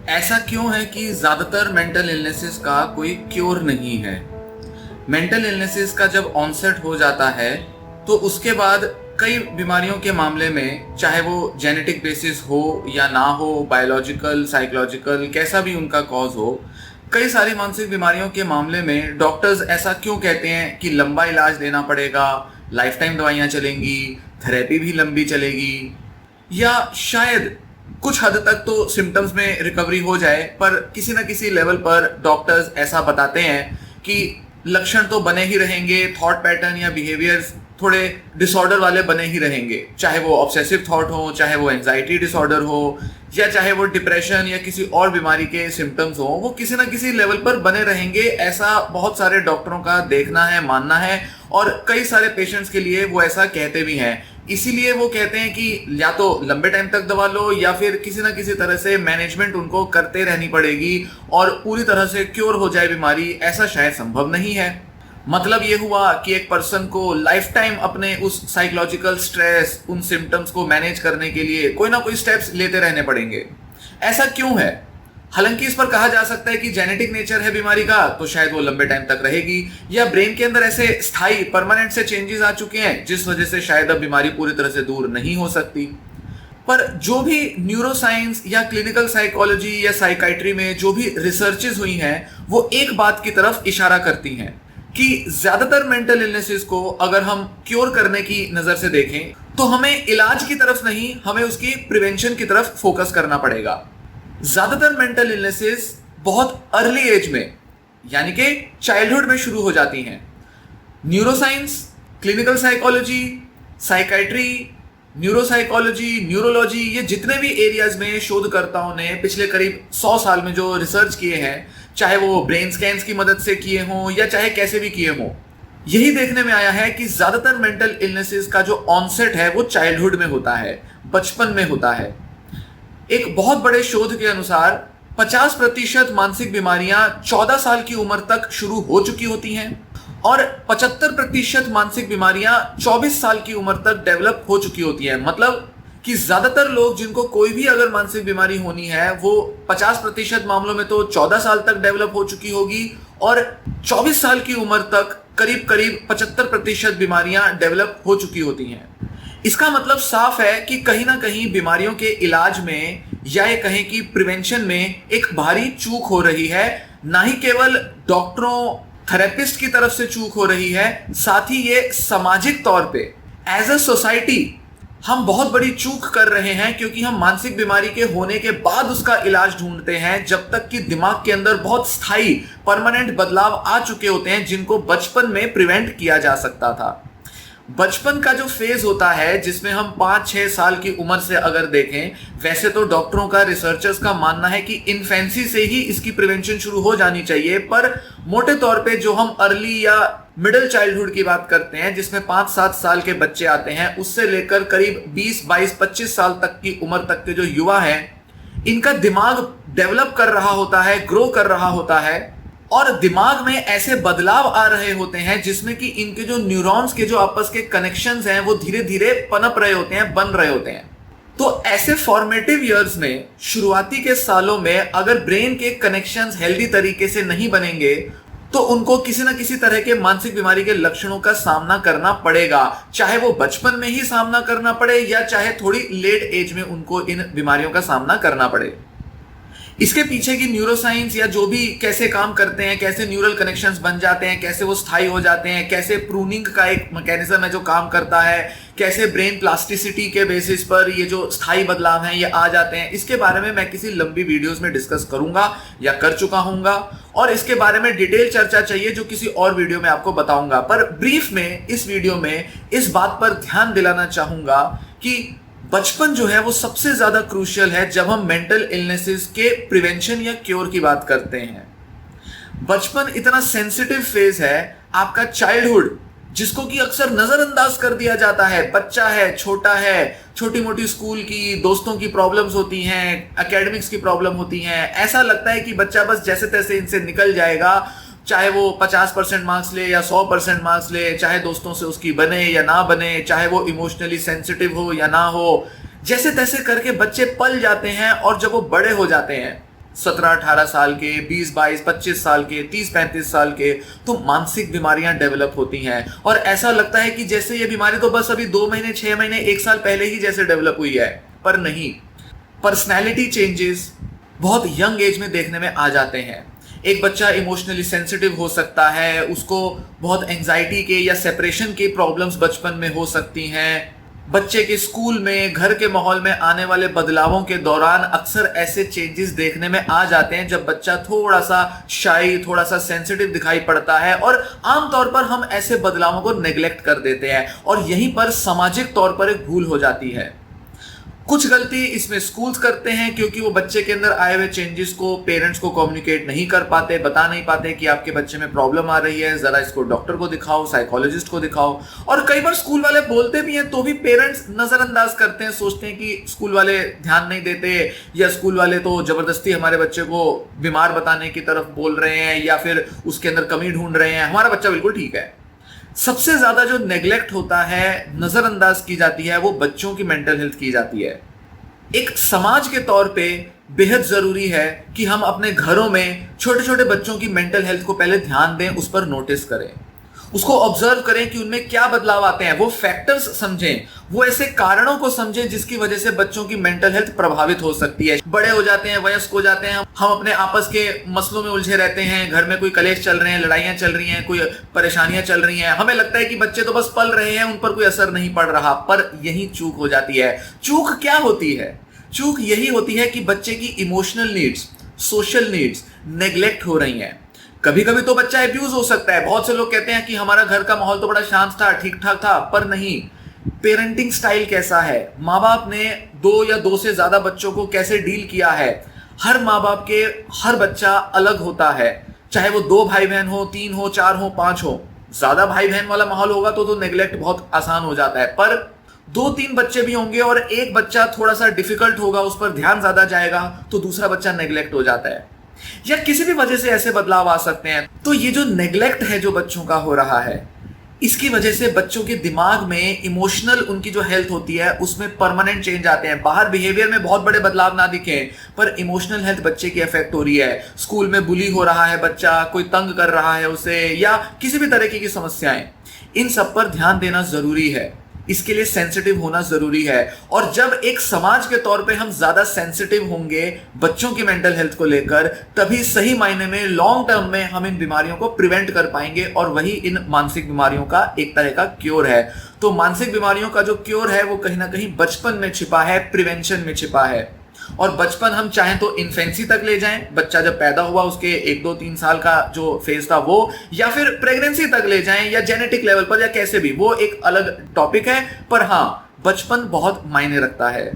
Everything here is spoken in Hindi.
ऐसा क्यों है कि ज़्यादातर मेंटल इलनेसेस का कोई क्योर नहीं है। मेंटल इलनेसेस का जब ऑनसेट हो जाता है तो उसके बाद कई बीमारियों के मामले में, चाहे वो जेनेटिक बेसिस हो या ना हो, बायोलॉजिकल, साइकोलॉजिकल, कैसा भी उनका कॉज हो, कई सारी मानसिक बीमारियों के मामले में डॉक्टर्स ऐसा क्यों कहते हैं कि लंबा इलाज लेना पड़ेगा, लाइफ टाइम दवाइयाँ चलेंगी, थेरेपी भी लंबी चलेगी, या शायद कुछ हद तक तो सिम्टम्स में रिकवरी हो जाए, पर किसी न किसी लेवल पर डॉक्टर्स ऐसा बताते हैं कि लक्षण तो बने ही रहेंगे, थॉट पैटर्न या बिहेवियर्स थोड़े डिसऑर्डर वाले बने ही रहेंगे, चाहे वो ऑब्सेसिव थॉट हो, चाहे वो एंजाइटी डिसऑर्डर हो, या चाहे वो डिप्रेशन या किसी और बीमारी के सिम्टम्स हो, वो किसी ना किसी लेवल पर बने रहेंगे। ऐसा बहुत सारे डॉक्टरों का देखना है, मानना है, और कई सारे पेशेंट्स के लिए वो ऐसा कहते भी हैं। इसीलिए वो कहते हैं कि या तो लंबे टाइम तक दवा लो या फिर किसी ना किसी तरह से मैनेजमेंट उनको करते रहनी पड़ेगी और पूरी तरह से क्योर हो जाए बीमारी, ऐसा शायद संभव नहीं है। मतलब ये हुआ कि एक पर्सन को लाइफ टाइम अपने उस साइकोलॉजिकल स्ट्रेस, उन सिम्टम्स को मैनेज करने के लिए कोई ना कोई स्टेप्स लेते रहने पड़ेंगे। ऐसा क्यों है? हालांकि इस पर कहा जा सकता है कि जेनेटिक नेचर है बीमारी का, तो शायद वो लंबे टाइम तक रहेगी, या ब्रेन के अंदर ऐसे स्थायी परमानेंट से चेंजेस आ चुके हैं जिस वजह से शायद अब बीमारी पूरी तरह से दूर नहीं हो सकती। पर जो भी न्यूरोसाइंस या क्लिनिकल साइकोलॉजी या साइकाइट्री में जो भी रिसर्चेस हुई हैं, वो एक बात की तरफ इशारा करती हैं कि ज्यादातर मेंटल इलनेसेस को अगर हम क्योर करने की नजर से देखें तो हमें इलाज की तरफ नहीं, हमें उसकी प्रिवेंशन की तरफ फोकस करना पड़ेगा। ज्यादातर मेंटल इलनेसेस बहुत अर्ली एज में, यानी कि चाइल्डहुड में शुरू हो जाती हैं। Neuroscience, clinical psychology, psychiatry, neuropsychology, neurology, ये जितने भी एरियाज में शोधकर्ताओं ने पिछले करीब 100 साल में जो रिसर्च किए हैं, चाहे वो ब्रेन स्कैन्स की मदद से किए हों या चाहे कैसे भी किए हों, यही देखने में आया है कि ज्यादातर मेंटल इलनेसेस का जो ऑनसेट है वो चाइल्डहुड में होता है, बचपन में होता है। एक बहुत बड़े शोध के अनुसार 50% मानसिक बीमारियां 14 साल की उम्र तक शुरू हो चुकी होती हैं और 75% मानसिक बीमारियां 24 साल की उम्र तक डेवलप हो चुकी होती हैं। मतलब कि ज्यादातर लोग जिनको कोई भी अगर मानसिक बीमारी होनी है वो 50% मामलों में तो 14 साल तक डेवलप हो चुकी होगी और 24 साल की उम्र तक करीब करीब 75% बीमारियां डेवलप हो चुकी होती हैं। इसका मतलब साफ है कि कहीं ना कहीं बीमारियों के इलाज में या ये कहें कि प्रिवेंशन में एक भारी चूक हो रही है। ना ही केवल डॉक्टरों, थेरेपिस्ट की तरफ से चूक हो रही है, साथ ही ये सामाजिक तौर पे एज अ सोसाइटी हम बहुत बड़ी चूक कर रहे हैं, क्योंकि हम मानसिक बीमारी के होने के बाद उसका इलाज ढूंढते हैं, जब तक कि दिमाग के अंदर बहुत स्थायी परमानेंट बदलाव आ चुके होते हैं जिनको बचपन में प्रिवेंट किया जा सकता था। बचपन का जो फेज होता है जिसमें हम 5-6 साल की उम्र से अगर देखें, वैसे तो डॉक्टरों का, रिसर्चर्स का मानना है कि इन्फेंसी से ही इसकी प्रिवेंशन शुरू हो जानी चाहिए, पर मोटे तौर पे जो हम अर्ली या मिडिल चाइल्डहुड की बात करते हैं जिसमें 5-7 साल के बच्चे आते हैं, उससे लेकर करीब 20-22-25 साल तक की उम्र तक के जो युवा हैं, इनका दिमाग डेवलप कर रहा होता है, ग्रो कर रहा होता है और दिमाग में ऐसे बदलाव आ रहे होते हैं जिसमें कि इनके जो न्यूरॉन्स के जो आपस के कनेक्शंस हैं वो धीरे धीरे पनप रहे होते हैं, बन रहे होते हैं। तो ऐसे फॉर्मेटिव ईयर्स में, शुरुआती के सालों में अगर ब्रेन के कनेक्शंस हेल्दी तरीके से नहीं बनेंगे तो उनको किसी ना किसी तरह के मानसिक बीमारी के लक्षणों का सामना करना पड़ेगा, चाहे वो बचपन में ही सामना करना पड़े या चाहे थोड़ी लेट एज में उनको इन बीमारियों का सामना करना पड़े। इसके पीछे की न्यूरोसाइंस या जो भी कैसे काम करते हैं, कैसे न्यूरल कनेक्शंस बन जाते हैं, कैसे वो स्थायी हो जाते हैं, कैसे प्रूनिंग का एक मैकेनिज्म है जो काम करता है, कैसे ब्रेन प्लास्टिसिटी के बेसिस पर ये जो स्थायी बदलाव हैं ये आ जाते हैं, इसके बारे में मैं किसी लंबी वीडियोस में डिस्कस करूंगा या कर चुका हूंगा, और इसके बारे में डिटेल चर्चा चाहिए जो किसी और वीडियो में आपको बताऊंगा। पर ब्रीफ में इस वीडियो में इस बात पर ध्यान दिलाना चाहूंगा कि बचपन जो है वो सबसे ज्यादा क्रूशियल है जब हम मेंटल इलनेसेस के प्रिवेंशन या क्योर की बात करते हैं। बचपन इतना सेंसिटिव फेज है आपका, चाइल्डहुड, जिसको कि अक्सर नजरअंदाज कर दिया जाता है। बच्चा है, छोटा है, छोटी मोटी स्कूल की, दोस्तों की प्रॉब्लम्स होती हैं, एकेडमिक्स की प्रॉब्लम होती हैं, ऐसा लगता है कि बच्चा बस जैसे तैसे इनसे निकल जाएगा, चाहे वो 50% मार्क्स ले या 100% मार्क्स ले, चाहे दोस्तों से उसकी बने या ना बने, चाहे वो इमोशनली सेंसिटिव हो या ना हो, जैसे तैसे करके बच्चे पल जाते हैं और जब वो बड़े हो जाते हैं, 17-18 साल के, 20-22, 25 साल के, 30-35 साल के, तो मानसिक बीमारियां डेवलप होती हैं और ऐसा लगता है कि जैसे ये बीमारी तो बस अभी 2 महीने, 6 महीने, 1 साल पहले ही जैसे डेवलप हुई है, पर नहीं। पर्सनैलिटी चेंजेस बहुत यंग एज में देखने में आ जाते हैं। एक बच्चा इमोशनली सेंसिटिव हो सकता है, उसको बहुत एंजाइटी के या सेपरेशन के प्रॉब्लम्स बचपन में हो सकती हैं। बच्चे के स्कूल में, घर के माहौल में आने वाले बदलावों के दौरान अक्सर ऐसे चेंजेस देखने में आ जाते हैं जब बच्चा थोड़ा सा शाई, थोड़ा सा सेंसिटिव दिखाई पड़ता है और आमतौर पर हम ऐसे बदलावों को नेग्लेक्ट कर देते हैं और यहीं पर सामाजिक तौर पर एक भूल हो जाती है। कुछ गलती इसमें स्कूल्स करते हैं क्योंकि वो बच्चे के अंदर आए हुए चेंजेस को पेरेंट्स को कम्युनिकेट नहीं कर पाते, बता नहीं पाते कि आपके बच्चे में प्रॉब्लम आ रही है, जरा इसको डॉक्टर को दिखाओ, साइकोलॉजिस्ट को दिखाओ। और कई बार स्कूल वाले बोलते भी हैं तो भी पेरेंट्स नजरअंदाज करते हैं, सोचते हैं कि स्कूल वाले ध्यान नहीं देते या स्कूल वाले तो जबरदस्ती हमारे बच्चे को बीमार बताने की तरफ बोल रहे हैं या फिर उसके अंदर कमी ढूंढ रहे हैं, हमारा बच्चा बिल्कुल ठीक है। सबसे ज्यादा जो नेग्लेक्ट होता है, नजरअंदाज की जाती है, वो बच्चों की मेंटल हेल्थ की जाती है। एक समाज के तौर पे बेहद जरूरी है कि हम अपने घरों में छोटे छोटे बच्चों की मेंटल हेल्थ को पहले ध्यान दें, उस पर नोटिस करें, उसको ऑब्जर्व करें कि उनमें क्या बदलाव आते हैं, वो फैक्टर्स समझें, वो ऐसे कारणों को समझें जिसकी वजह से बच्चों की मेंटल हेल्थ प्रभावित हो सकती है। बड़े हो जाते हैं, वयस्क हो जाते हैं, हम अपने आपस के मसलों में उलझे रहते हैं, घर में कोई कलेश चल रहे हैं, लड़ाइयां चल रही हैं, कोई परेशानियां चल रही हैं, हमें लगता है कि बच्चे तो बस पल रहे हैं, उन पर कोई असर नहीं पड़ रहा, पर यही चूक हो जाती है। चूक क्या होती है? चूक यही होती है कि बच्चे की emotional needs, social needs neglect हो रही हैं। कभी कभी तो बच्चा एब्यूज हो सकता है। बहुत से लोग कहते हैं कि हमारा घर का माहौल तो बड़ा शांत था, ठीक ठाक था, पर नहीं। पेरेंटिंग स्टाइल कैसा है, माँ बाप ने 2 या 2 से ज्यादा बच्चों को कैसे डील किया है, हर माँ बाप के हर बच्चा अलग होता है, चाहे वो 2 भाई बहन हो, 3 हो, 4 हो, 5 हो। ज्यादा भाई बहन वाला माहौल होगा तो नेग्लेक्ट बहुत आसान हो जाता है, पर 2-3 बच्चे भी होंगे और एक बच्चा थोड़ा सा डिफिकल्ट होगा, उस पर ध्यान ज्यादा जाएगा, तो दूसरा बच्चा नेग्लेक्ट हो जाता है, या किसी भी वजह से ऐसे बदलाव आ सकते हैं। तो ये जो नेग्लेक्ट है जो बच्चों का हो रहा है, इसकी वजह से बच्चों के दिमाग में इमोशनल उनकी जो हेल्थ होती है उसमें परमानेंट चेंज आते हैं। बाहर बिहेवियर में बहुत बड़े बदलाव ना दिखे, पर इमोशनल हेल्थ बच्चे की अफेक्ट हो रही है। स्कूल में बुली हो रहा है बच्चा, कोई तंग कर रहा है उसे, या किसी भी तरीके की समस्याएं, इन सब पर ध्यान देना जरूरी है। इसके लिए सेंसिटिव होना जरूरी है। और जब एक समाज के तौर पे हम ज्यादा सेंसिटिव होंगे बच्चों की मेंटल हेल्थ को लेकर, तभी सही मायने में लॉन्ग टर्म में हम इन बीमारियों को प्रिवेंट कर पाएंगे और वही इन मानसिक बीमारियों का एक तरह का क्योर है। तो मानसिक बीमारियों का जो क्योर है वो कहीं ना कहीं बचपन में छिपा है, प्रिवेंशन में छिपा है। और बचपन हम चाहें तो इन्फेंसी तक ले जाएं, बच्चा जब पैदा हुआ उसके 1, 2, 3 साल का जो फेज था वो, या फिर प्रेगनेंसी तक ले जाएं, या जेनेटिक लेवल पर, या कैसे भी, वो एक अलग टॉपिक है। पर हाँ, बचपन बहुत मायने रखता है।